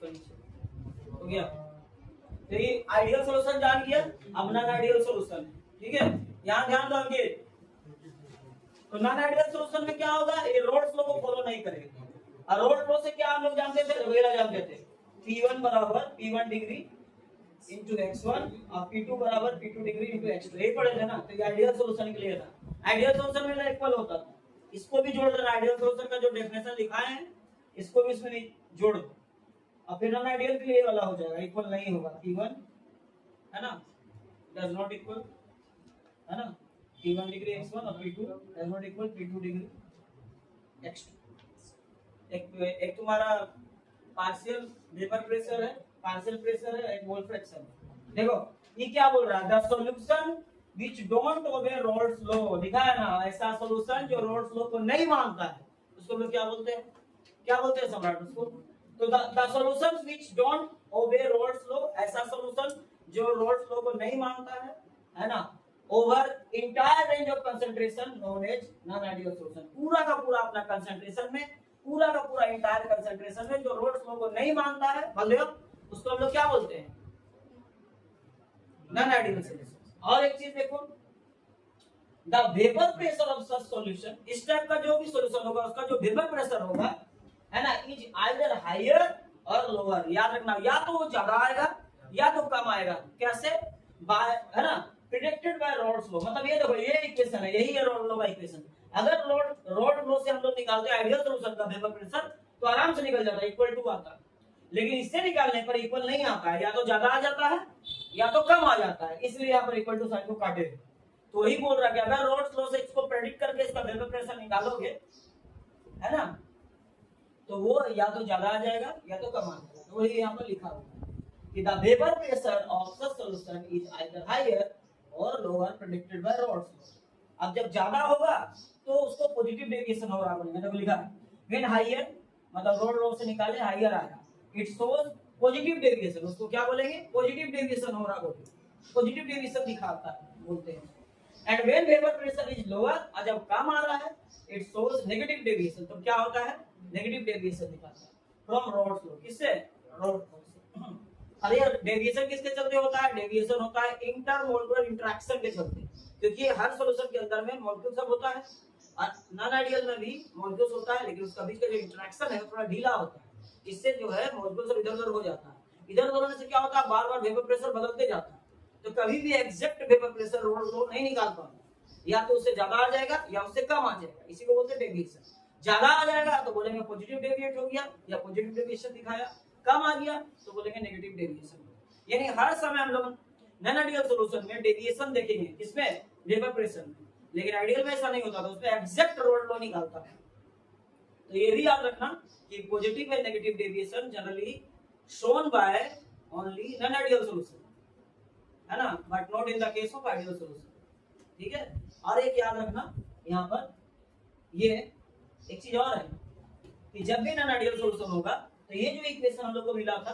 हो गया। तो ये आइडियल सॉल्यूशन जान गया, अब नॉन आइडियल सॉल्यूशन, ठीक है, यहाँ ध्यान दोगे। तो नॉन आइडियल सॉल्यूशन में क्या होगा, ये रोल्स लॉ को फॉलो नहीं करेगा। और रोल्स लॉ से क्या हम लोग जानते थे, वगैरह जानते थे, P1 बराबर P1 डिग्री इंटू x1 और P2 बराबर P2 डिग्री इंटू x2, ये पढ़े थे ना। तो ये आइडियल सॉल्यूशन के लिए था। आइडियल सॉल्यूशन में इक्वल होता था, इसको भी जोड़ देना, आइडियल सॉल्यूशन का जो डेफिनेशन लिखा है इसको भी इसमें जोड़ दो, और फिर नॉन आइडियल के लिए वाला हो जाएगा, इक्वल नहीं होगा, P1 है ना डज नॉट इक्वल, है ना, P1 डिग्री x1 और P2 does not equal P2 degree x2। एक तुम्हारा पार्शियल वेपर प्रेशर है, पार्शियल प्रेशर है, एक मोल फ्रैक्शन। देखो ये क्या बोल रहा है, the solution which don't obey Raoult's law, लिखा है ना, ऐसा सॉल्यूशन जो रोल्स लॉ को नहीं मानता है उसको लोग क्या बोलते हैं, क्या बोलते हैं सम्राट उसको। तो the solutions which don't obey Raoult's law, ऐसा सॉल्यूशन जो रोल्स लॉ को नहीं मानता है ना, over entire range of concentration known as non ideal solution, पूरा का पूरा अपना कंसंट्रेशन में, पूरा का पूरा इंटायर कंसंट्रेशन में जो रोल्स लॉ को नहीं मानता है मतलब उसको हम लोग क्या बोलते हैं, नॉन आइडियल सॉल्यूशन। और एक चीज देखो, the vapour pressure of such solution, इस टाइप का जो भी सॉल्यूशन होगा उसका जो वेपर प्रेशर होगा है ना, is either higher or lower, याद रखना, या तो वो ज्यादा आएगा या तो कम आएगा, कैसे, बाय, है ना, प्रेडिक्टेड बाय रोल्स लॉ। मतलब ये देखो ये इक्वेशन है, यही है रोल्स लॉ का इक्वेशन। अगर रोल्स लॉ से हम लोग निकालते हैं आइडियल सॉल्यूशन का वेपर प्रेशर तो आराम से निकल जाता है, इक्वल टू आता, लेकिन इससे निकालने पर इक्वल नहीं आता है, या तो ज्यादा आ जाता है या तो कम आ जाता है, इसलिए यहाँ पर इक्वल टू साइन को काटे। तो वही बोल रहा है कि अगर रोल्स लॉ से इसको प्रेडिक्ट करके इसका वेपर प्रेशर निकालोगे, है ना, तो वो या तो ज्यादा आ जाएगा या तो कम आ जाएगा। तो वही यहाँ पर लिखा हुआ है कि the vapour pressure of such solution is either higher or lower predicted by Raoult's law. अब जब ज्यादा होगा तो उसको पॉजिटिव डेविएशन हो रहा है, लिखा है व्हेन हायर, मतलब रोल्स लॉ से निकाले हायर आएगा, इट शोज पॉजिटिव डेविएशन, उसको क्या बोलेंगे, पॉजिटिव डेविएशन हो रहा है, पॉजिटिव डेविएशन दिखाता है बोलते हैं। And when vapour pressure is lower, और जब कम आ रहा है, इट शोज नेगेटिव डेविएशन, तो क्या होता है, नेगेटिव डेविएशन दिखाता है फ्रॉम रोल्स लॉ, किससे, रोल्स लॉ से। अरे यार डेविएशन किसके चलते होता है, डेविएशन होता है इंटरमोलकुलर इंटरेक्शन के चलते, क्योंकि हर सॉल्यूशन के अंदर में मॉलिक्यूल सब होता है, और नॉन आइडियल में भी मॉलिक्यूल्स होता है, लेकिन उसका बीच का जो इंटरेक्शन है थोड़ा ढीला होता है, इससे जो है मॉलिक्यूल सब इधर-उधर हो जाता है। इधर-उधर होने से क्या होता है, बार-बार वेपर प्रेशर बदलते जाता है, तो कभी भी exact vapour pressure roles law नहीं निकाल पाता, या तो उससे ज्यादा आ जाएगा या उससे कम आ जाएगा, इसी को बोलते हैं डेविएशन। ज्यादा आ जाएगा तो बोलेंगे पॉजिटिव डेविएट हो गया या पॉजिटिव डेविएशन दिखाया, कम आ गया तो बोलेंगे नेगेटिव डेविएशन। यानी हर समय हम लोग नॉन आइडियल सॉल्यूशन में डेविएशन देखेंगे, किसमें, वेपर प्रेशर में, लेकिन आइडियल में ऐसा नहीं होता, तो उसमें एग्जैक्ट रोल्स लॉ निकालता है। तो ये भी याद रखना कि positive and negative deviation generally shown by only non ideal solution, है ना, but not in the case of ideal solution, ठीक है। और एक याद रखना यहाँ पर, ये एक चीज और है कि जब भी नॉन आइडियल सॉल्यूशन होगा तो ये जो इक्वेशन हम लोग को मिला था,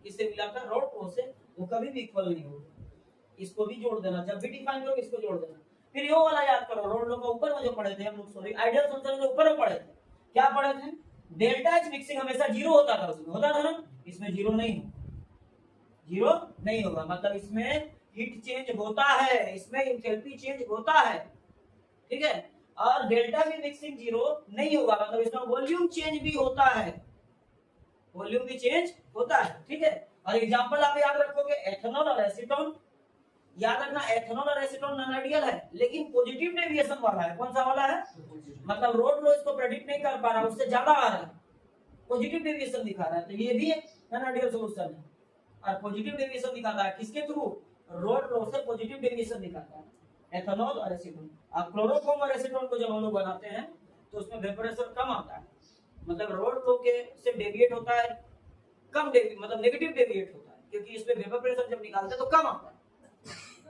किससे मिला था, रोल्स लॉ से, वो कभी भी इक्वल नहीं होगा, इसको भी जोड़ देना, जब भी डिफाइन करोगे इसको जोड़ देना। फिर ये वाला याद करो, रोल्स लॉ का ऊपर में जो पढ़े थे हम लोग, सॉरी आइडियल सॉल्यूशन जो ऊपर में पढ़े थे, क्या पढ़े थे, डेल्टा एच मिक्सिंग हमेशा जीरो होता था, उसमें होता था ना, इसमें जीरो नहीं, जीरो नहीं होगा, मतलब इसमें हीट चेंज होता है, इसमें एंथैल्पी चेंज होता है, ठीक है। और डेल्टा भी मिक्सिंग जीरो नहीं होगा, मतलब इसमें वॉल्यूम चेंज भी होता है, वॉल्यूम भी चेंज होता है, ठीक है। और एग्जांपल आप याद रखोगे, एथेनॉल और एसीटोन, याद रखना एथेनॉल और एसीटोन नॉन आइडियल है, लेकिन पॉजिटिव डेविएशन वाला है, कौन सा वाला है, मतलब रोल्स लॉ इसको प्रेडिक्ट नहीं कर पा रहा, उससे ज्यादा आ रहा है, पॉजिटिव डेविएशन दिखा रहा है, तो ये भी नॉन आइडियल सॉल्यूशन है। और पॉजिटिव डेविएशन दिखाता है किसके थ्रू, रोल्स लॉ से पॉजिटिव डेविएशन दिखाता है, एथेनॉल और एसीटोन। अब क्लोरोफॉर्म और एसीटोन को जब हम लोग बनाते हैं तो उसमें वेपर प्रेशर कम आता है, मतलब रोल्स लॉ के से डेविएट होता है, कम मतलब नेगेटिव डेविएट होता है, क्योंकि इसमें वेपर प्रेशर जब निकालते हैं तो कम आता है,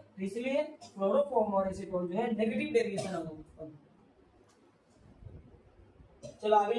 तो इसलिए क्लोरोफॉर्म और एसीटोन जो है नेगेटिव डेविएशन हम लोग। चलो आगे